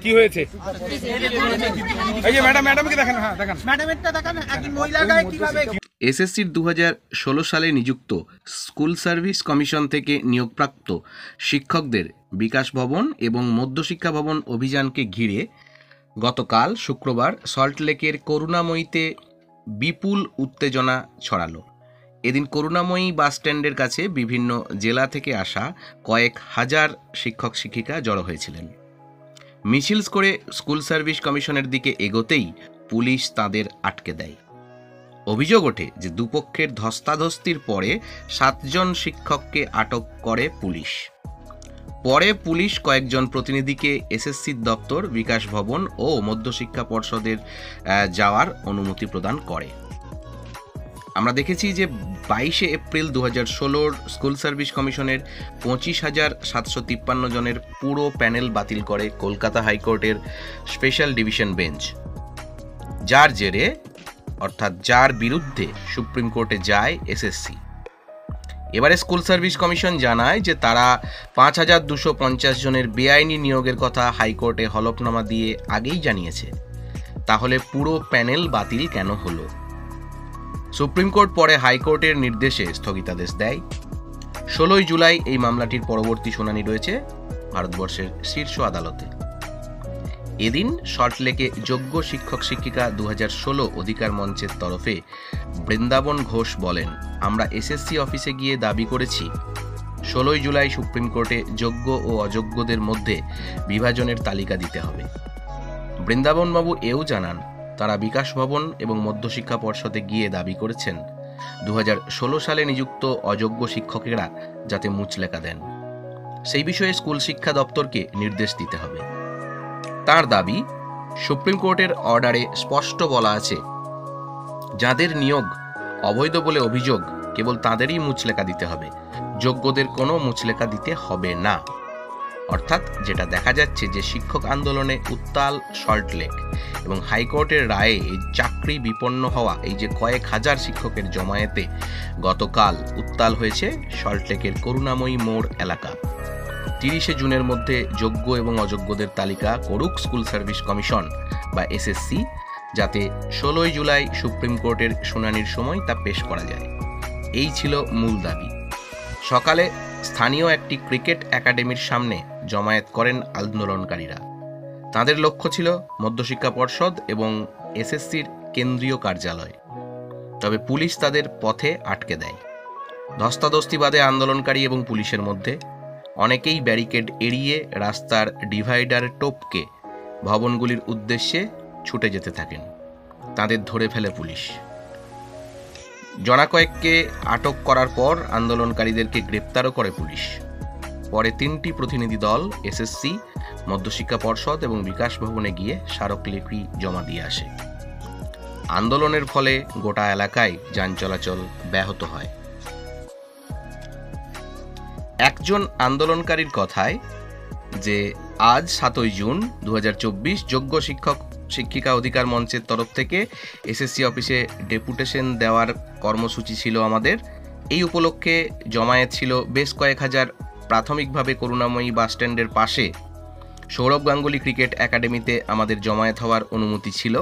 কি হয়েছে? এই যে ম্যাডামকে দেখান, হ্যাঁ দেখান, ম্যাডামেরটা দেখান, একজন মহিলা গায়ে কিভাবে। এসএসসির 2016 সালে নিযুক্ত স্কুল সার্ভিস কমিশন থেকে নিয়োগপ্রাপ্ত শিক্ষকদের বিকাশ ভবন এবং মধ্যশিক্ষা ভবন অভিযানকে ঘিরে গতকাল শুক্রবার সল্টলেকের করুণাময়ীতে বিপুল উত্তেজনা ছড়ালো। এদিন করুণাময়ী বাসস্ট্যান্ডের কাছে বিভিন্ন জেলা থেকে আসা কয়েক হাজার শিক্ষক শিক্ষিকা জড়ো হয়েছিলেন। মিছিল করে স্কুল সার্ভিস কমিশনের দিকে এগোতেই পুলিশ তাদের আটকে দেয়। অভিযোগ ওঠে যে দুপক্ষের ধস্তাধস্তির পরে 7 জন শিক্ষককে আটক করে পুলিশ। পরে পুলিশ কয়েকজন প্রতিনিধিকে এসএসসি দপ্তর, বিকাশ ভবন ও মধ্যশিক্ষা পর্ষদের যাওয়ার অনুমতি প্রদান করে। আমরা দেখেছি যে 22 এপ্রিল 2016 স্কুল সার্ভিস কমিশনের 25,753 জনের পুরো প্যানেল বাতিল করে কলকাতা হাইকোর্টের স্পেশাল ডিভিশন বেঞ্চ, যার জেরে অর্থাৎ যার বিরুদ্ধে সুপ্রিম কোর্টে যায় এসএসসি। এবারে স্কুল সার্ভিস কমিশন জানায় যে তারা 5,250 জনের বেআইনি নিয়োগের কথা হাইকোর্টে হলফনামা দিয়ে আগেই জানিয়েছে। তাহলে পুরো প্যানেল বাতিল কেন হলো? সুপ্রিম কোর্ট পরে হাইকোর্টের নির্দেশে স্থগিতাদেশ দেয়। 16 জুলাই এই মামলাটির পরবর্তী শুনানি রয়েছে ভারতবর্ষের শীর্ষ আদালতে। এদিন সল্টলেকে যোগ্য শিক্ষক শিক্ষিকা 2016 অধিকার মঞ্চের তরফে বৃন্দাবন ঘোষ বলেন, আমরা এসএসসি অফিসে গিয়ে দাবি করেছি 16 জুলাই সুপ্রিম কোর্টে যোগ্য ও অযোগ্যদের মধ্যে বিভাজনের তালিকা দিতে হবে। বৃন্দাবনবাবু এও জানান, তারা বিকাশ ভবন এবং মধ্যশিক্ষা পর্ষদে গিয়ে দাবি করেছেন 2016 সালে নিযুক্ত অযোগ্য শিক্ষকেরা যাতে মুচলেখা দেন, সেই বিষয়ে স্কুল শিক্ষা দপ্তরকে নির্দেশ দিতে হবে। তার দাবি, সুপ্রিম কোর্টের অর্ডারে স্পষ্ট বলা আছে যাদের নিয়োগ অবৈধ বলে অভিযোগ কেবল তাদেরই মুচলেখা দিতে হবে, যোগ্যদের কোনো মুচলেখা দিতে হবে না। অর্থাৎ যেটা দেখা যাচ্ছে যে শিক্ষক আন্দোলনে উত্তাল সল্টলেক এবং হাইকোর্টের রায়ে এই চাকরি বিপন্ন হওয়া এই যে কয়েক হাজার শিক্ষকের জমায়েতে গতকাল উত্তাল হয়েছে সল্টলেকের করুণাময়ী মোড় এলাকা। 30 জুনের মধ্যে যোগ্য এবং অযোগ্যদের তালিকা করুক স্কুল সার্ভিস কমিশন বা এসএসসি, যাতে 16 জুলাই সুপ্রিম কোর্টের শুনানির সময় তা পেশ করা যায়। এই ছিল মূল দাবি। সকালে স্থানীয় একটি ক্রিকেট একাডেমির সামনে জমায়েত করেন আন্দোলনকারীরা। তাদের লক্ষ্য ছিল মধ্যশিক্ষা পর্ষদ এবং এসএসসির কেন্দ্রীয় কার্যালয়, তবে পুলিশ তাদের পথে আটকে দেয়। ধস্তাধস্তি বাদে আন্দোলনকারী এবং পুলিশের মধ্যে অনেকেই ব্যারিকেড এড়িয়ে রাস্তার ডিভাইডার টপকে ভবনগুলির উদ্দেশ্যে ছুটে যেতে থাকেন। তাদের ধরে ফেলে পুলিশ। জনা কয়েককে আটক করার পর আন্দোলনকারীদেরকে গ্রেপ্তারও করে পুলিশ। পরে 3টি প্রতিনিধি দল এসএসসি, মধ্যশিক্ষা পর্ষদ এবং বিকাশ ভবনে গিয়ে স্মারকলিপি জমা দিয়ে আসে। আন্দোলনের ফলে গোটা এলাকায় যান চলাচল ব্যাহত হয়। একজন আন্দোলনকারীর কথায় যে আজ 7 জুন 2024 যোগ্য শিক্ষক শিক্ষিকা অধিকার মঞ্চের তরফ থেকে এসএসসি অফিসে ডেপুটেশন দেওয়ার কর্মসূচি ছিল আমাদের। এই উপলক্ষে জমায়েত ছিল বেশ কয়েক হাজার। প্রাথমিকভাবে করুণাময়ী বাসস্ট্যান্ডের পাশে সৌরভ গাঙ্গুলি ক্রিকেট একাডেমিতে আমাদের জমায়েত হওয়ার অনুমতি ছিল,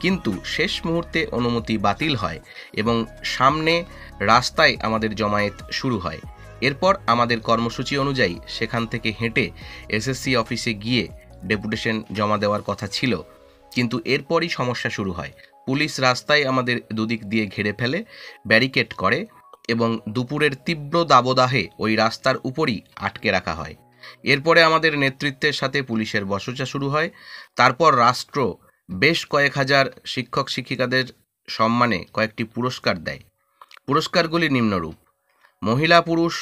কিন্তু শেষ মুহূর্তে অনুমতি বাতিল হয় এবং সামনে রাস্তায় আমাদের জমায়েত শুরু হয়। এরপর আমাদের কর্মসূচি অনুযায়ী সেখান থেকে হেঁটে এসএসসি অফিসে গিয়ে ডেপুটেশন জমা দেওয়ার কথা ছিল, কিন্তু এরপরই সমস্যা শুরু হয়। পুলিশ রাস্তায় আমাদের দুদিক দিয়ে ঘিরে ফেলে, ব্যারিকেড করে এবং দুপুরের তীব্র দাবদাহে ওই রাস্তার উপরই আটকে রাখা হয়। এরপরে আমাদের নেতৃত্বের সাথে পুলিশের বচসা শুরু হয়। তারপর রাষ্ট্র বেশ কয়েক হাজার শিক্ষক শিক্ষিকাদের সম্মানে কয়েকটি পুরস্কার দেয়। পুরস্কারগুলি নিম্নরূপ: মহিলা পুরুষ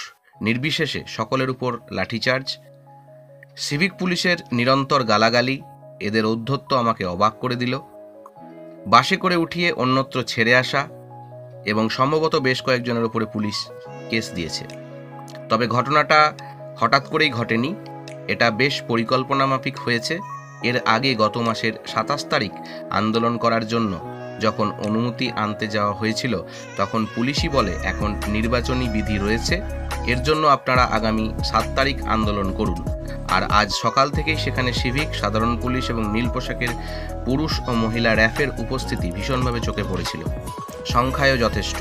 নির্বিশেষে সকলের উপর লাঠিচার্জ, সিভিক পুলিশের নিরন্তর গালাগালি, এদের ঔদ্ধত্য আমাকে অবাক করে দিল, বাসে করে উঠিয়ে অন্যত্র ছেড়ে আসা এবং সম্ভবত বেশ কয়েকজনের উপরে পুলিশ কেস দিয়েছে। তবে ঘটনাটা হঠাৎ করেই ঘটেনি, এটা বেশ পরিকল্পনা মাফিক হয়েছে। এর আগে গত মাসের 27 তারিখ আন্দোলন করার জন্য যখন অনুমতি আনতে যাওয়া হয়েছিল তখন পুলিশই বলে এখন নির্বাচনী বিধি রয়েছে, এর জন্য আপনারা আগামী 7 তারিখ আন্দোলন করুন। আর আজ সকাল থেকেই সেখানে সিভিক, সাধারণ পুলিশ এবং নীল পোশাকের পুরুষ ও মহিলা র্যাফের উপস্থিতি ভীষণভাবে চোখে পড়েছিল। সংখ্যায়ও যথেষ্ট।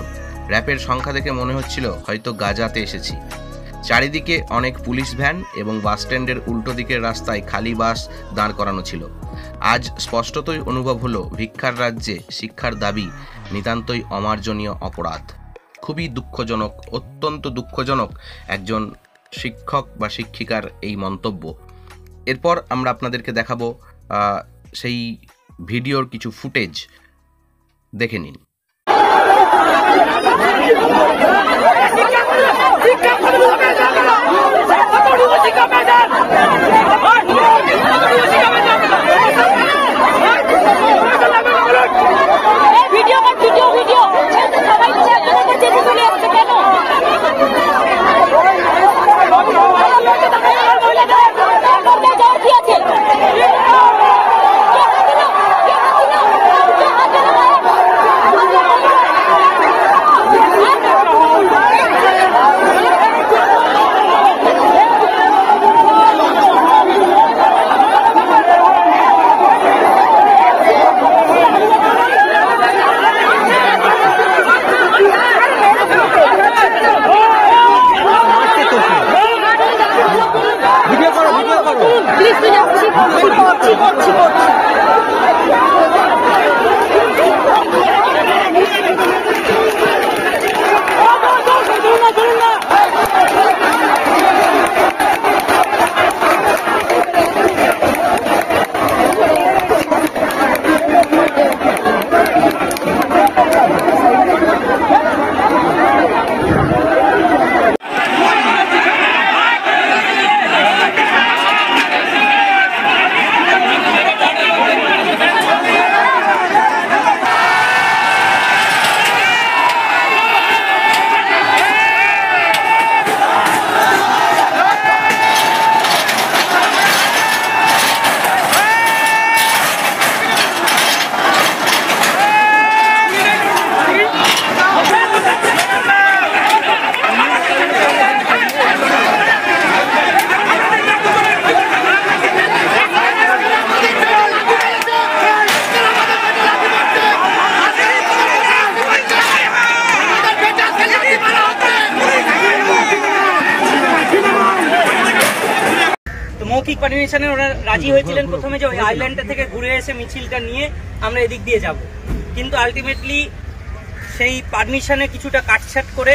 র্যাপের সংখ্যা দেখে মনে হচ্ছিল হয়তো গাজাতে এসেছি। চারিদিকে অনেক পুলিশ ভ্যান এবং বাসস্ট্যান্ডের উল্টো দিকের রাস্তায় খালি বাস দাঁড় করানো ছিল। আজ স্পষ্টতই অনুভব হলো ভিক্ষার রাজ্যে শিক্ষার দাবি নিতান্তই অমার্জনীয় অপরাধ। খুবই দুঃখজনক, অত্যন্ত দুঃখজনক একজন শিক্ষক বা শিক্ষিকার এই মন্তব্য। এরপর আমরা আপনাদেরকে দেখাবো সেই ভিডিওর কিছু ফুটেজ, দেখে নিন। মৌখিক পারমিশনে ওরা রাজি হয়েছিলেন প্রথমে যে ওই আইল্যান্ডটা থেকে ঘুরে এসে মিছিলটা নিয়ে আমরা এদিক দিয়ে যাব, কিন্তু আলটিমেটলি সেই পারমিশনে কিছুটা কাটছাট করে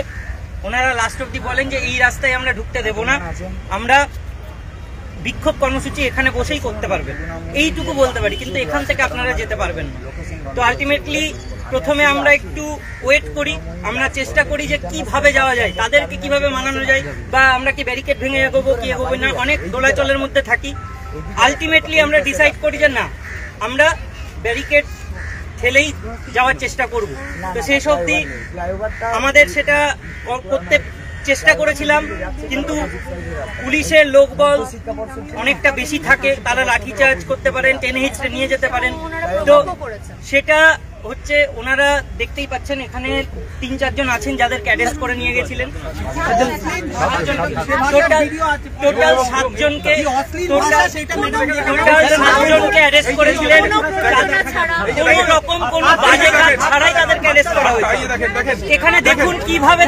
ওনারা লাস্ট অবধি বলেন যে এই রাস্তায় আমরা ঢুকতে দেব না, আমরা বিক্ষোভ কর্মসূচি এখানে বসেই করতে পারবেন, এইটুকু বলতে পারি, কিন্তু এখান থেকে আপনারা যেতে পারবেন না। তো আলটিমেটলি প্রথমে আমরা একটু ওয়েট করি, আমরা চেষ্টা করি যে কিভাবে যাওয়া যায়, তাদেরকে কিভাবে মানানো যায়, বা আমরা কি ব্যারিকেড ভেঙে এগোবো কি এগোবো না, অনেক দোলাচলের মধ্যে থাকি। আলটিমেটলি আমরা ডিসাইড করি যে না, আমরা ব্যারিকেড ঠেলেই যাওয়ার চেষ্টা করব। তো শেষ অবধি আমাদের সেটা করতে চেষ্টা করেছিলাম, কিন্তু পুলিশের লোকবল অনেকটা বেশি থাকে, তারা লাঠিচার্জ করতে পারেন, টেনে হিচড়ে নিয়ে যেতে পারেন। তো সেটা হচ্ছে ওনারা দেখতেই পাচ্ছেন এখানে 3-4 জন আছেন যাদেরকে অ্যারেস্ট করে নিয়ে গেছিলেন। টোটাল 7 জনকে অ্যারেস্ট করেছিলেন, কোন রকম কোন বাজে কাজ ছাড়াই তাদেরকে অ্যারেস্ট করা হয়েছে। এখানে দেখুন কিভাবে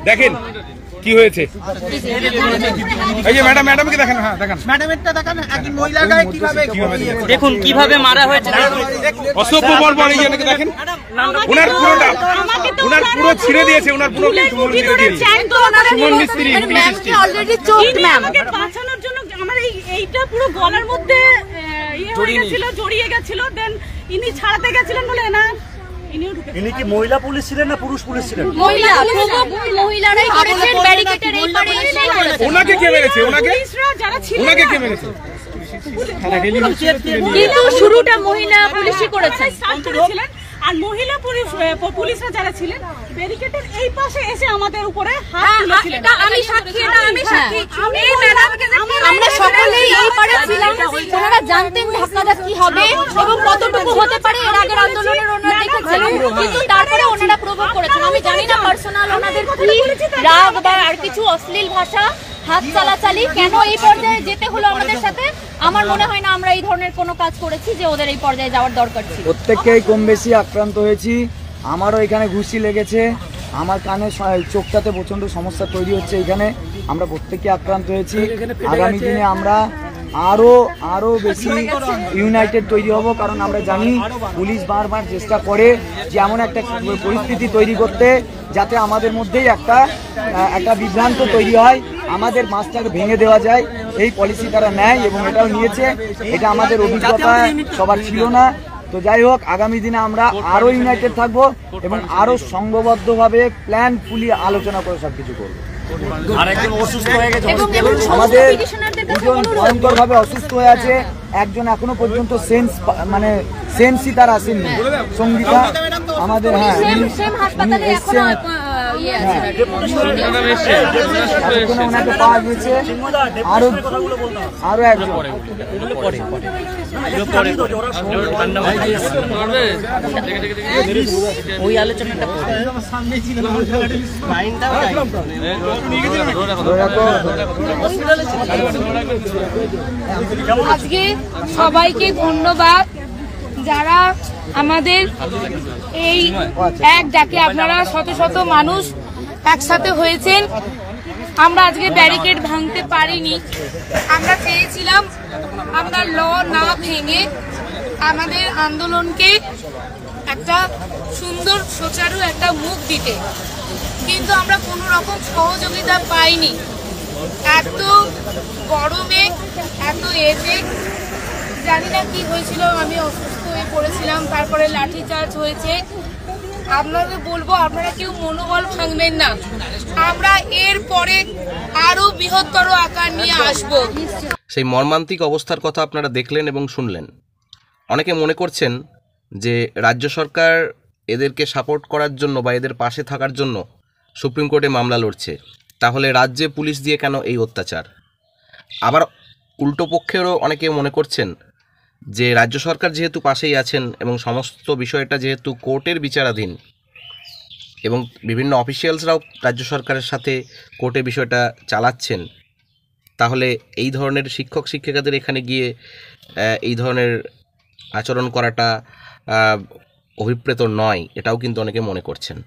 দেখেন কি হয়েছে। এই যে ম্যাডামকে দেখেন, হ্যাঁ দেখেন, ম্যাডামেরটা দেখেন, একজন মহিলার গায়ে কিভাবে দেখুন কিভাবে মারা হয়েছে, অসভ্য বর্বর। এই যে দেখেন ওনার পুরোটা, ওনার পুরো ছিঁড়ে দিয়েছে, ওনার পুরো সুমন মিস্ত্রি অলরেডি চোট ম্যাম বাঁচানোর জন্য আমার এইটা পুরো গলার মধ্যে জড়িয়ে গেছিল, দেন ইনি ছাড়াতে গেছিলেন বলে না। ইনি কি মহিলা পুলিশ ছিলেন না পুরুষ পুলিশ ছিলেন? মহিলারাই করেছেন, ব্যারিকেডের এই পারে এসেই করেছেন। ওনাকে কে মেরেছে? ওনাকে কে মেরেছে? কিন্তু শুরুটা মহিলা পুলিশই করেছেন। আর মহিলা পুলিশরা যারা ছিলেন ব্যারিকেডের এই পাশে এসে আমাদের উপরে হাত তুলেছিলেন। আমি সাক্ষী, আমি সাক্ষী। এই ম্যাডামকে আমরা সকলেই এই পারে ছিলাম, ওনারা জানতেন ধাক্কাটা কি হবে এবং কতটুকু হতে পারে। এর আগের আন্দোলনের ওনারা দেখেছেন, কিন্তু তারপরে ওনারা প্রভোগ করেছেন। আমি জানি না পার্সোনাল ওনাদের কি রাগ বা আর কিছু অশ্লীল ভাষা, হাত চালাচালি কেন এই পর্যায়ে যেতে হলো আমাদের সাথে। আমার মনে হয় না আমরা এই ধরনের কোনো কাজ করেছি যে ওদের এই পর্যায়ে যাওয়ার দরকার ছিল। প্রত্যেককেই কম বেশি আক্রান্ত হয়েছি। আমারও এখানে ঘুষি লেগেছে, আমার কানে চোখটাতে প্রচণ্ড সমস্যা তৈরি হচ্ছে। এখানে আমরা প্রত্যেকে আক্রান্ত হয়েছি। আগামী দিনে আমরা আরো বেশি ইউনাইটেড তৈরি হব, কারণ আমরা জানি পুলিশ বারবার চেষ্টা করে যে এমন একটা পরিস্থিতি তৈরি করতে যাতে আমাদের মধ্যেই একটা বিভ্রান্ত তৈরি হয়, আমাদের মাছটাকে ভেঙে দেওয়া যায়। এই পলিসি তারা নেয় এবং এটাও নিয়েছে। এটা আমাদের অভিজ্ঞতা সবার ছিল না। তো যাই হোক, আগামী দিনে আমরা আরো ইউনাইটেড থাকবো এবং আরো সংঘবদ্ধভাবে প্ল্যানফুলি আলোচনা করে সবকিছু করবো। আরেকজন অসুস্থ হয়ে গেছে, আমাদের দুজন ভয়ঙ্কর ভাবে অসুস্থ হয়ে আছে। একজন এখনো পর্যন্ত সেন্সই তার আসেননি। সঙ্গীতা আমাদের ওনাকে পাওয়া গেছে। আরো একজন ওই আলোচনাটা আজকে সবাইকে ধন্যবাদ যারা আমাদের এই এক ডাকে আপনারা শত শত মানুষ একসাথে হয়েছেন। আমরা আজকে ব্যারিকেড ভাঙতে পারিনি। আমরা চেয়েছিলাম আমরা ল না ভেঙে আমাদের আন্দোলনকে একটা সুন্দর সুচারু একটা মুখ দিতে, কিন্তু আমরা কোনো রকম সহযোগিতা পাইনি। এত গরমে এত এতে জানি না কি হয়েছিল, আমি অসুস্থ হয়ে পড়েছিলাম, তারপরে লাঠিচার্জ হয়েছে। আপনাদের বলবো আপনারা কেউ মনোবল ভাঙবেন না, আমরা এর পরে আরো বৃহত্তর আকার নিয়ে আসব। সেই মর্মান্তিক অবস্থার কথা আপনারা দেখলেন এবং শুনলেন। অনেকে মনে করছেন যে রাজ্য সরকার এদেরকে সাপোর্ট করার জন্য বা এদের পাশে থাকার জন্য সুপ্রিম কোর্টে মামলা লড়ছে, তাহলে রাজ্যে পুলিশ দিয়ে কেন এই অত্যাচার? আবার উল্টো পক্ষেরও অনেকে মনে করছেন যে রাজ্য সরকার যেহেতু পাশেই আছেন এবং সমস্ত বিষয়টা যেহেতু কোর্টের বিচারাধীন এবং বিভিন্ন অফিসিয়ালসরাও রাজ্য সরকারের সাথে কোর্টে বিষয়টা চালাচ্ছেন, তাহলে এই ধরনের শিক্ষক শিক্ষিকাদের এখানে গিয়ে এই ধরনের আচরণ করাটা অভিপ্রেত নয়, এটাও কিন্তু অনেকে মনে করছেন।